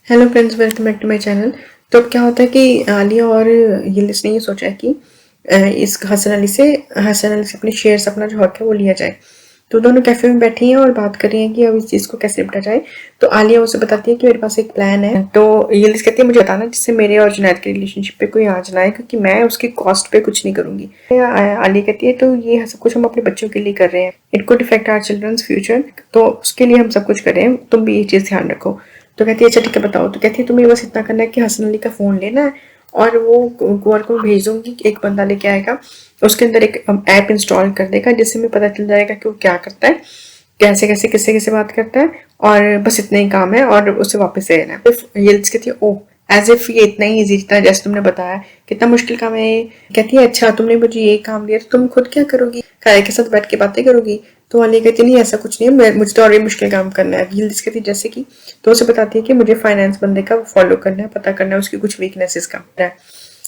Hello friends, welcome back to my channel. तो अब क्या होता है कि आलिया और यिल्दिज़ ने ये सोचा है कि इस हसन अली से अपने शेयर्स, अपना जो हक है वो लिया जाए। तो दोनों कैफे में बैठी हैं और बात कर रही हैं कि अब इस चीज़ को कैसे निपटा जाए। तो आलिया उसे बताती है कि मेरे पास एक प्लान है। तो यिल्दिज़ कहती है मुझे बताना जिससे मेरे और जुनैद के रिलेशनशिप पे कोई आँच ना आए, क्योंकि मैं उसकी कॉस्ट पे कुछ नहीं करूँगी। आलिया कहती है तो ये सब कुछ हम अपने बच्चों के लिए कर रहे हैं। It could affect our children's future, तो उसके लिए हम सब कुछ कर रहे हैं, तुम भी ये चीज़ ध्यान रखो। तो कहती है अच्छा ठीक है बताओ। तो कहती है तुम्हें बस इतना करना है कि हसन अली का फ़ोन लेना है और वो कुंवर को भेज दूंगी कि एक बंदा लेके आएगा, उसके अंदर एक ऐप इंस्टॉल कर देगा जिससे हमें पता चल जाएगा कि वो क्या करता है, कैसे कैसे किससे किससे बात करता है, और बस इतना ही काम है और उसे वापस ले लेना है। ये कहती है ओह, एज इफ ये इतना ही ईजी जितना जैसे तुमने बताया, कितना मुश्किल काम है ये। कहती है अच्छा तुमने मुझे ये काम दिया तो तुम खुद क्या करोगी, काय के साथ बैठ के बातें करोगी। तो अली कहती नहीं ऐसा कुछ नहीं है, मुझे तो और भी मुश्किल काम करना है। यिल्दिज़ कहती जैसे कि, तो उसे बताती है कि मुझे फाइनेंस बंदे का फॉलो करना है, पता करना है उसकी कुछ वीकनेसेस का है।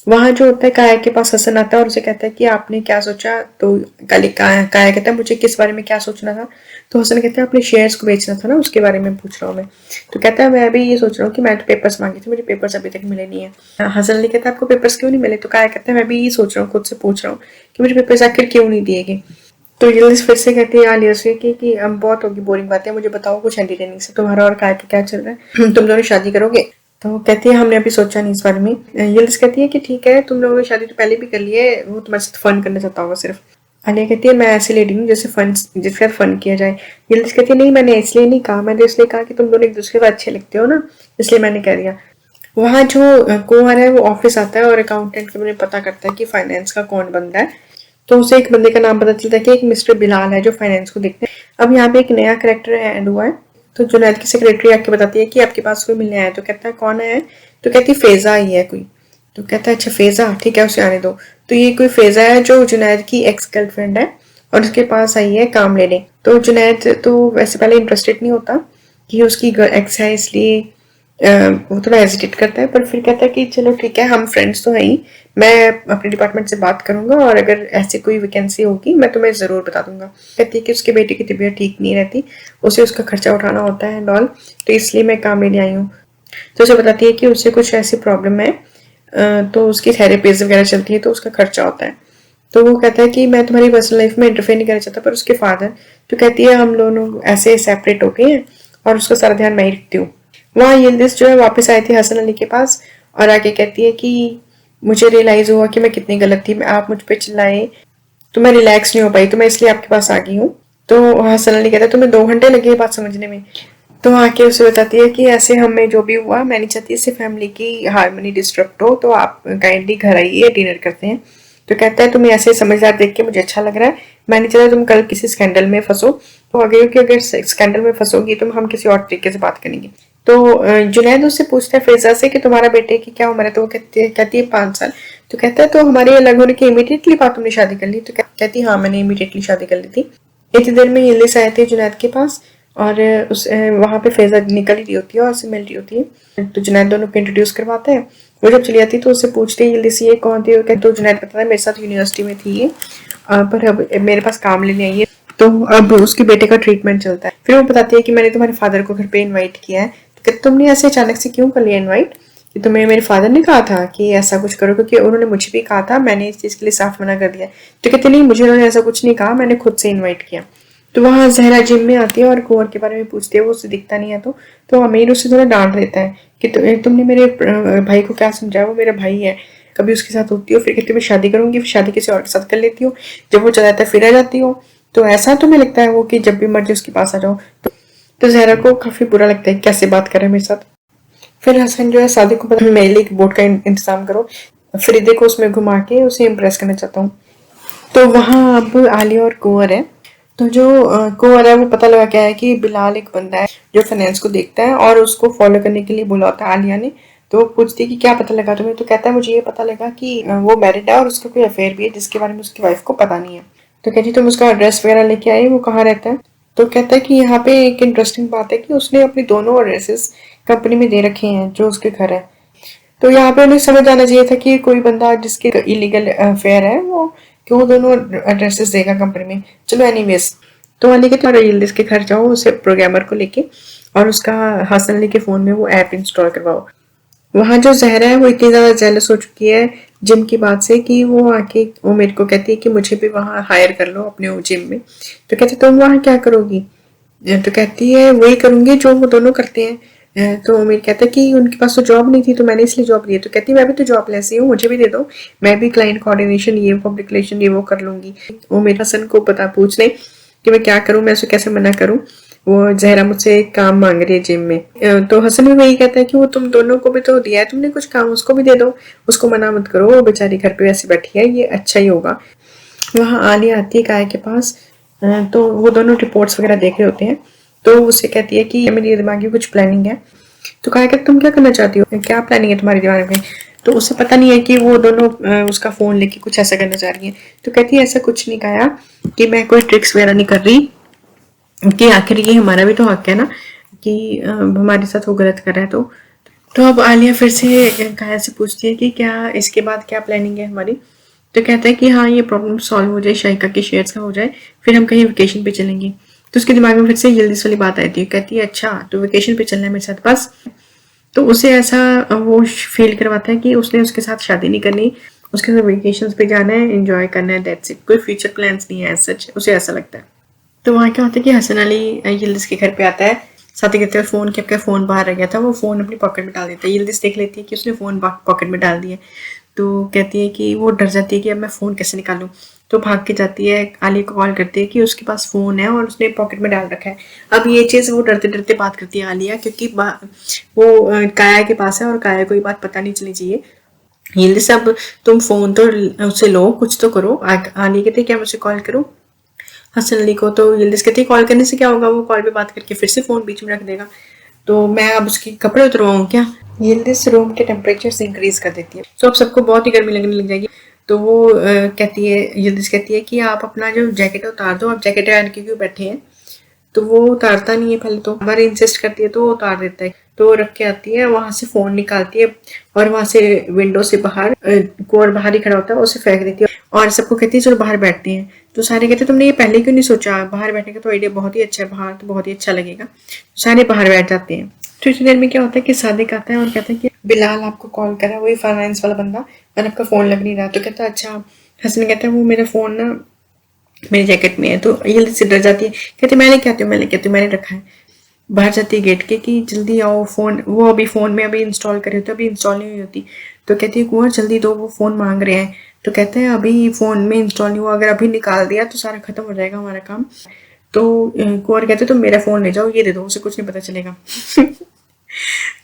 वहाँ जो होता है काया के पास हसन आता है और उसे कहता है कि आपने क्या सोचा। तो काया कहता है मुझे किस बारे में क्या सोचना था। तो हसन कहता है अपने शेयर्स को बेचना था ना, उसके बारे में पूछ रहा हूँ मैं। तो कहता है मैं अभी ये सोच रहा हूँ कि मैं तो पेपर्स मांगे थे, मुझे पेपर्स अभी तक मिले नहीं है। हसन अली कहता है आपको पेपर्स क्यों नहीं मिले। तो काया कहता है मैं भी ये सोच रहा हूँ, खुद से पूछ रहा हूँ कि मुझे पेपर्स आखिर क्यों नहीं दिए गए। तो यिल्दिज़ फिर से कहती है आलिया से कि अब बहुत होगी बोरिंग बातें, मुझे बताओ कुछ एंटरटेनिंग से, तुम्हारा और काया का क्या चल रहा है, तुम दोनों शादी करोगे। तो कहती है हमने अभी सोचा नहीं इस बारे में। यिल्दिज़ कहती है कि ठीक है तुम लोगों ने शादी तो पहले भी कर ली है, वो तुम्हारे साथ फन करना चाहता होगा सिर्फ। आलिया कहती है मैं ऐसी लेडी हूँ जैसे फन, जिसके साथ फन किया जाए। यिल्दिज़ कहती है नहीं मैंने इसलिए नहीं कहा, मैंने इसलिए कहा कि तुम दोनों एक दूसरे को अच्छे लगते हो ना, इसलिए मैंने कह दिया। वहाँ जो कुंवर है वो ऑफिस आता है और अकाउंटेंट के बारे में पता करता है कि फाइनेंस का कौन बंदा है। तो उसे एक बंदे का नाम पता चलता है कि एक मिस्टर बिलाल है जो फाइनेंस को देखते हैं। अब यहाँ पे एक नया करेक्टर ऐड हुआ है। तो जुनैद की सेक्रेटरी आके बताती है कि आपके पास कोई मिलने आया है। तो कहता है कौन है। तो कहती है फेजा ही है कोई। तो कहता है अच्छा फेजा, ठीक है उसे आने दो। तो ये कोई फेजा है जो जुनैद की एक्स गर्लफ्रेंड है और उसके पास आई है काम लेने। तो जुनैद तो वैसे पहले इंटरेस्टेड नहीं होता कि उसकी एक्स है, इसलिए वो थोड़ा हेजिटेट करता है, पर फिर कहता है कि चलो ठीक है हम फ्रेंड्स तो हैं ही, मैं अपने डिपार्टमेंट से बात करूंगा और अगर ऐसी कोई वैकेंसी होगी मैं तुम्हें ज़रूर बता दूंगा। कहती है कि उसके बेटे की तबीयत ठीक नहीं रहती, उसे उसका खर्चा उठाना होता है एंड ऑल, तो इसलिए मैं काम लेने आई हूँ। तो उसे बताती है कि उसे कुछ ऐसी प्रॉब्लम है, तो उसकी थेरेपीज वगैरह चलती है तो उसका खर्चा होता है। तो वो कहता है कि मैं तुम्हारी पर्सनल लाइफ में इंटरफेयर नहीं करना चाहता, पर उसके फादर। तो कहती है हम दोनों ऐसे सेपरेट हो गए हैं और उसका सारा ध्यान मैं ही रखती हूँ। वहाँ यिल्दिज़ जो है वापस आई थी हसन अली के पास और आके कहती है कि मुझे रियलाइज हुआ कि मैं कितनी गलत थी, आप मुझ पे चिल्लाए तो मैं रिलैक्स नहीं हो पाई, तो मैं इसलिए आपके पास आ गई हूँ। तो हसन अली कहता है तुम्हें 2 घंटे लगे ये बात समझने में। तो आके उसे बताती है कि ऐसे हमें जो भी हुआ मैं नहीं चाहती इससे फैमिली की हारमोनी डिस्टर्ब हो, तो आप काइंडली घर आइए, डिनर करते हैं। तो कहता है तुम्हें ऐसे समझदार देख के मुझे अच्छा लग रहा है, मैं नहीं चाहता तुम कल किसी स्कैंडल में फंसो। तो आगे कि अगर स्कैंडल में फंसोगी तो हम किसी और तरीके से बात करेंगे। तो जुनैद उससे पूछता है फैजा से कि तुम्हारा बेटे की क्या उम्र है। तो वो कहती है 5 साल। तो कहता है तो हमारे अलग होने के इमीडिएटली बाद तुमने शादी कर ली। तो कहती है हाँ मैंने इमीडिएटली शादी कर ली थी। इतनी देर में यिल्दिज़ आए थे जुनैद के पास और उस वहाँ पे फैजा निकल ही रही होती है और उससे मिल रही होती है। तो जुनैद दोनों को इंट्रोड्यूस करवाता है। वो जब चली जाती है तो उससे पूछते हैं यिल्दिज़ ये कौन थी। तो जुनैद बताता है मेरे साथ यूनिवर्सिटी में थी ये, पर अब मेरे पास काम लेने आई है, तो अब उसके बेटे का ट्रीटमेंट चलता है। फिर वो बताती है कि मैंने तुम्हारे फादर को घर पे इनवाइट किया है। तो तुमने ऐसे अचानक से क्यों कर लिया इनवाइट, कि तुम्हें मेरे फादर ने कहा था कि ऐसा कुछ करो, क्योंकि उन्होंने मुझे भी कहा था, मैंने इस चीज़ के लिए साफ मना कर दिया। तो कहते नहीं मुझे उन्होंने ऐसा कुछ नहीं कहा, मैंने खुद से इन्वाइट किया। तो वहाँ जहरा जिम में आती है और कुंवर के बारे में पूछती है, वो उसे दिखता नहीं है। तो अमीर उसे थोड़ा डांट देता है कि तुमने मेरे भाई को क्या समझाया, वो मेरा भाई है, कभी उसके साथ होती हो, फिर कहती मैं शादी करूंगी, फिर शादी किसी और के साथ कर लेती हूँ, जब वो चला जाता है फिर आ जाती हो। तो ऐसा तुम्हें लगता है वो कि जब भी मर्जी उसके पास आ जाओ। तो जहरा को काफी बुरा लगता है कैसे बात कर रहा है मेरे साथ। फिर हसन जो है सादिक को पता मेरे लिए एक बोट का इंतजाम करो, फरीदे को उसमें घुमा के उसे इम्प्रेस करना चाहता हूँ। तो वहाँ अब आलिया और कुंवर है। तो जो कुंवर है वो पता लगा क्या है कि बिलाल एक बंदा है जो फाइनेंस को देखता है और उसको फॉलो करने के लिए बोला होता है आलिया ने। तो वो पूछती है कि क्या पता लगा तुम्हें। तो कहता है मुझे ये पता लगा कि वो मैरिड है और उसका कोई अफेयर भी है जिसके बारे में उसकी वाइफ को पता नहीं है। तो कहती तुम उसका एड्रेस वगैरह लेके आए, वो कहाँ रहता है। तो कहता है कि यहाँ पे एक इंटरेस्टिंग बात है कि उसने अपने दोनों एड्रेसेस कंपनी में दे रखे हैं जो उसके घर है। तो यहाँ पे उन्हें समझ आना चाहिए था कि कोई बंदा जिसके इलीगल अफेयर है वो क्यों दोनों एड्रेसेस देगा कंपनी में। चलो एनीवेज, तो वाले के तुम्हारा यिल्दिज़ के घर जाओ उसे प्रोग्रामर को लेके, और उसका हसन अली के फ़ोन में वो ऐप इंस्टॉल करवाओ। वहाँ जो ज़हरा है वो इतनी ज़्यादा जेलस हो चुकी है जिम की बात से कि वो आके वो मेरे को कहती है कि मुझे भी वहाँ हायर कर लो अपने जिम में। तो कहती तुम वहाँ क्या करोगी? तो कहती है वही करूंगी जो वो दोनों करते हैं। तो उमेर कहता है कि उनके पास तो जॉब नहीं थी तो मैंने इसलिए जॉब ली है। तो कहती है मैं भी तो जॉब लेसी हूँ, मुझे भी दे दो, मैं भी क्लाइंट कोऑर्डिनेशन ये पब्लिक रिलेशन ये वो कर लूंगी। उमेर हसन को पता पूछ ले कि मैं क्या करूँ, मैं उसे कैसे मना करूँ। वो जहरा मुझसे काम मांग रही है जिम में। तो हसन भी वही कहता है कि वो तुम दोनों को भी तो दिया है तुमने कुछ काम, उसको भी दे दो, उसको मना मत करो, वो बेचारी घर पे ऐसे बैठी है, ये अच्छा ही होगा। वहाँ आलिया आती है काया के पास। तो वो दोनों रिपोर्ट्स वगैरह देख रहे होते हैं। तो उसे कहती है कि मेरी दिमाग में कुछ प्लानिंग है। तो काया कहती तुम क्या करना चाहती हो, क्या प्लानिंग है तुम्हारे दिमाग में? तो उसे पता नहीं है कि वो दोनों उसका फोन लेके कुछ ऐसा करना चाह रही है। तो कहती है ऐसा कुछ नहीं काया, कि मैं कोई ट्रिक्स वगैरह नहीं कर रही, कि आखिर ये हमारा भी तो हक है ना कि हमारे साथ वो गलत कर रहा है। तो अब आलिया फिर से काया से पूछती है कि क्या इसके बाद क्या प्लानिंग है हमारी। तो कहता है कि हाँ ये प्रॉब्लम सॉल्व हो जाए, शाइका के शेयर्स का हो जाए, फिर हम कहीं वेकेशन पे चलेंगे। तो उसके दिमाग में फिर से यिल्दिज़ वाली बात आती है। कहती है अच्छा तो वेकेशन पे चलना है मेरे साथ बस। तो उसे ऐसा वो फील करवाता है कि उसने उसके साथ शादी नहीं करनी, उसके साथ वेकेशन पे जाना है, एंजॉय करना है, दैट्स इट, कोई फ्यूचर प्लान्स नहीं है सच, उसे ऐसा लगता है। तो वहाँ क्या होता है कि हसन अली यिल्दिज़ के घर पे आता है। साथ ही कहते हैं फ़ोन के आपका फ़ोन बाहर रह गया था, वो फ़ोन अपनी पॉकेट में डाल देता है। यिल्दिज़ देख लेती है कि उसने फ़ोन पॉकेट में डाल दिया। तो कहती है कि वो डर जाती है कि अब मैं फ़ोन कैसे निकालूं। तो भाग के जाती है, आलिया को कॉल करती है कि उसके पास फ़ोन है और उसने पॉकेट में डाल रखा है। अब ये चीज़ वो डरते डरते बात करती है आलिया, क्योंकि वो काया के पास है और काया को ये बात पता नहीं चलनी चाहिए। ये सब तुम फ़ोन तो उससे लो, कुछ तो करो। आलिया कहती है क्या मैं उसे कॉल करूँ हसन अली को? तो यिल्दिज़ कहती है कॉल करने से क्या होगा, वो कॉल पे बात करके फिर से फ़ोन बीच में रख देगा। तो मैं अब उसके कपड़े उतरवाऊँ क्या? यिल्दिज़ रूम के टेम्परेचर से इंक्रीज कर देती है, तो अब सबको बहुत ही गर्मी लगने लग जाएगी। तो वो कहती है, यिल्दिज़ कहती है कि आप अपना जो जैकेट है उतार दो, आप जैकेट पहन के क्यों बैठे हैं? तो वो उतारता नहीं है, पहले तो बार इंसिस्ट करती है तो वो उतार देता है। तो वो रख के आती है, वहां से फोन निकालती है और वहां से विंडो से बाहर कुंवर बाहर ही खड़ा होता है, उसे फेंक देती है और सबको कहती है चलो बाहर बैठते हैं। तो सारे कहते हैं तुमने ये पहले क्यों नहीं सोचा, बाहर बैठने का तो आइडिया बहुत ही अच्छा है, बाहर तो बहुत ही अच्छा लगेगा। तो सारे बाहर बैठ जाते हैं। तो इतनी देर में क्या होता है कि सादिक आता है और कहता है कि बिलाल आपको कॉल करा, वही फाइनेंस वाला बंदा, और आपका फोन लग नहीं रहा। तो कहता है अच्छा। हसन कहता है वो मेरा फोन ना मेरी जैकेट में है। तो ये से डर जाती है, कहती मैं लेके आती हूँ, मैं लेके आती हूँ, मैंने रखा है। बाहर जाती है गेट के कि जल्दी आओ, फोन वो अभी फोन में अभी इंस्टॉल करे होते, अभी इंस्टॉल नहीं हुई होती। तो कहती है कुंवर जल्दी दो, वो फोन मांग रहे हैं। तो कहते हैं अभी फोन में इंस्टॉल नहीं हुआ, अगर अभी निकाल दिया तो सारा खत्म हो जाएगा हमारा काम। तो कुंवर कहते तुम मेरा फोन ले जाओ, ये दे दो, उसे कुछ नहीं पता चलेगा।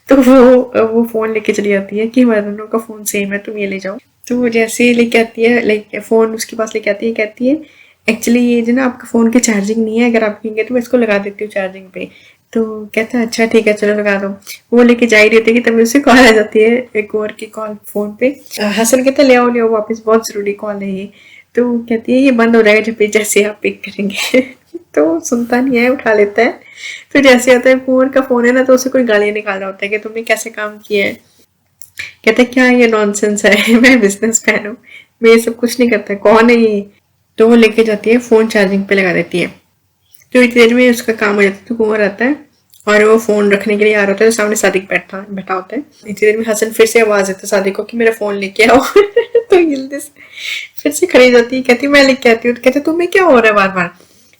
तो वो फोन लेके चली जाती है कि हमारे दोनों का फोन सेम है, तुम ये ले जाओ। तो वो जैसे ही लेके आती है, लाइक फोन उसके पास लेके आती है, कहती है एक्चुअली ये जो ना आपका फोन की चार्जिंग नहीं है, अगर आप कहेंगे तो मैं इसको लगा देती हूँ चार्जिंग पे। तो कहता है अच्छा ठीक है चलो लगा दो। वो लेके जा ही रहती है कि तभी उसे कॉल आ जाती है, एक और की कॉल फोन पे। हसन कहता है ले आओ वापस, बहुत जरूरी कॉल है ये। तो कहती है ये बंद हो जाएगा जब जैसे आप पिक करेंगे। तो सुनता नहीं है, उठा लेता है। फिर जैसे आता है कुंवर का फोन है ना, तो उसे कोई गालियां निकाल रहा होता है कि तुमने कैसे काम किया है। कहता है क्या ये नॉनसेंस है, मैं बिजनेस मैन हूँ, मैं ये सब कुछ नहीं करता, कौन है ये? तो वो लेके जाती है, फोन चार्जिंग पे लगा देती है। तो इतनी देर में उसका काम हो जाता है। तो कुंवर आता है और वो फोन रखने के लिए आ रहा होता है, तो सामने सादिक बैठा होता है। इतनी देर में हसन फिर से आवाज देता है सादिक को कि मेरा फोन लेके आओ। तो यिल्दिज़ फिर से खड़ी जाती है, कहती मैं लेके आती हूँ। तो कहते तुम्हें क्या हो रहा है बार बार,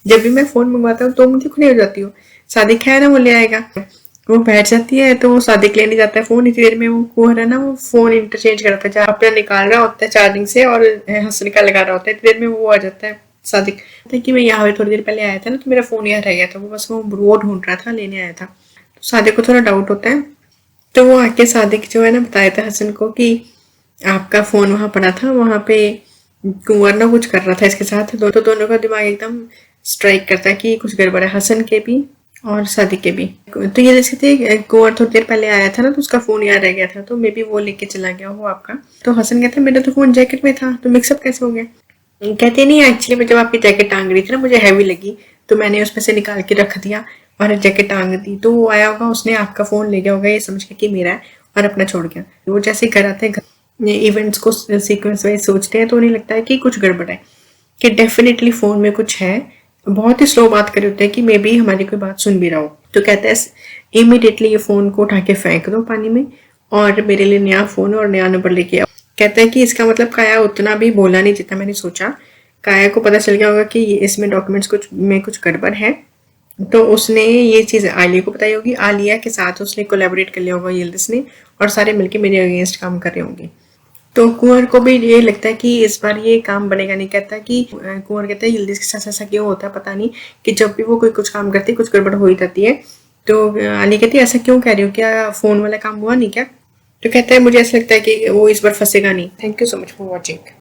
जब भी मैं फोन मंगवाता हूँ तो मुझे खड़ी हो जाती हो, सादिक है ना वो ले आएगा। वो बैठ जाती है तो वो सादिक लेने जाता है फोन। इतनी देर में वो है ना, वो फोन इंटरचेंज कर रहा था, अपना निकाल रहा होता है चार्जिंग से और हसन का लगा रहा होता है। इतनी देर में वो आ जाता है सादिक, कि मैं यहाँ थोड़ी देर पहले आया था ना, तो मेरा फोन यहाँ रह गया था, वो बस वो ढूंढ रहा था, लेने आया था। तो सादिक को थोड़ा डाउट होता है। तो वो आके सादिक जो है ना बताया था हसन को कि आपका फोन वहां पड़ा था, वहां पे कुंवर ना कुछ कर रहा था इसके साथ। तो दोनों का दिमाग एकदम स्ट्राइक करता है कि कुछ गड़बड़ है, हसन के भी और सादिक के भी। तो ये जैसे थे कुंवर थोड़ी देर पहले आया था ना, तो उसका फोन यहाँ रह गया था, तो मे बी वो लेके चला गया हो आपका। तो हसन कहता है मेरा तो फोन जैकेट में था, तो मिक्सअप कैसे हो गया? कहते नहीं एक्चुअली मैं जब आपकी जैकेट टांग रही थी ना, मुझे हैवी लगी, तो मैंने उसमें से निकाल के रख दिया और जैकेट टांग दी। तो वो आया होगा, उसने आपका फोन ले गया होगा ये समझ के कि मेरा है, और अपना छोड़ गया। वो जैसे घर आते हैं, इवेंट्स को सीक्वेंस वाइज सोचते हैं, तो उन्हें लगता है कि कुछ गड़बड़ है, कि डेफिनेटली फोन में कुछ है। बहुत ही स्लो बात कर रहे होते हैं कि मे बी हमारी कोई बात सुन भी रहा हो। तो कहता है इमीडिएटली ये फ़ोन को उठा के फेंक दो पानी में और मेरे लिए नया फ़ोन और नया नंबर लेके आओ। कहता है कि इसका मतलब काया उतना भी बोला नहीं जितना मैंने सोचा। काया को पता चल गया होगा कि इसमें डॉक्यूमेंट्स कुछ गड़बड़ है, तो उसने ये चीज़ आलिया को बताई होगी। आलिया के साथ उसने कोलैबोरेट कर लिया होगा यिल्दिज़ ने और सारे मिलके मेरे अगेंस्ट काम कर रहे होंगे। तो कुंवर को भी ये लगता है कि इस बार ये काम बनेगा नहीं। कहता है कि कुंवर कहता है यिल्दिज़ के साथ ऐसा क्यों होता है पता नहीं, कि जब भी वो कोई कुछ काम करती है कुछ गड़बड़ हो ही जाती है। तो आलिया कहती है ऐसा क्यों कह रही हो, क्या फ़ोन वाला काम हुआ नहीं क्या? तो कहता है मुझे ऐसा लगता है कि वो इस बार फंसेगा नहीं। Thank you so much for watching.